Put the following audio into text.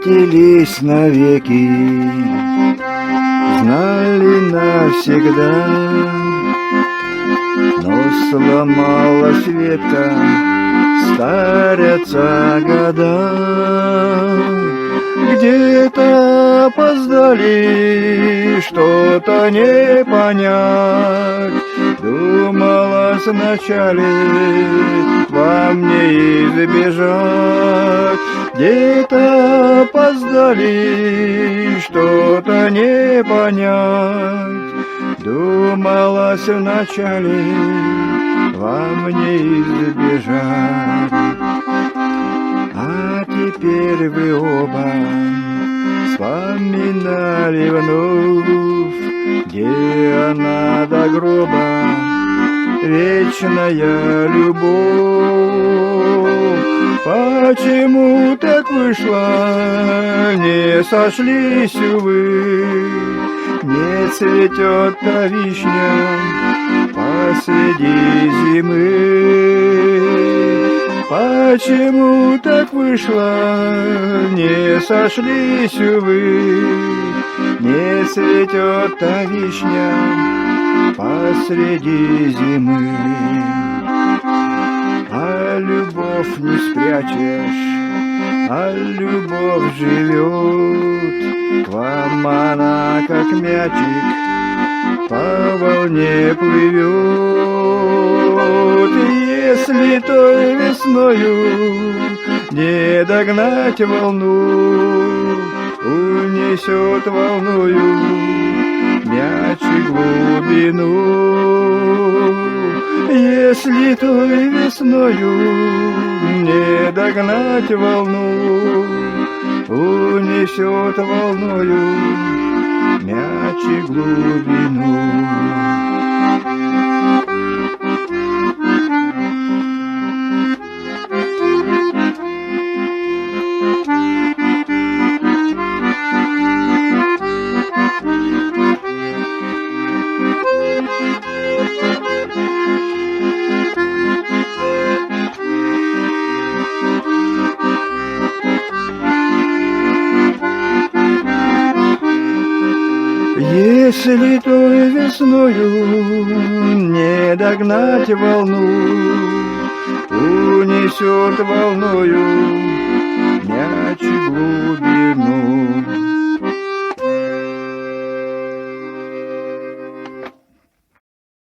встретились навеки, знали навсегда, но сломалась ветка, старятся года. Где-то опоздали, что-то не понять. Думалось вначале вам не избежать. Где-то опоздали, что-то не понять. Думалось вначале вам не избежать. А теперь вы оба вспоминали вновь, где она до гроба, вечная любовь. Почему так вышло, не сошлись, увы, не цветет та вишня посреди зимы. Почему так вышло, не сошлись, увы, не цветет та вишня посреди зимы. А любовь не спрячешь, а любовь живет. К вам она, как мячик, по волне плывет. Если той весною не догнать волну, унесет волною мячик глубину. Если той весною не догнать волну, унесет волною мячик глубину. Если той весною не догнать волну, унесет волною мячик глубину.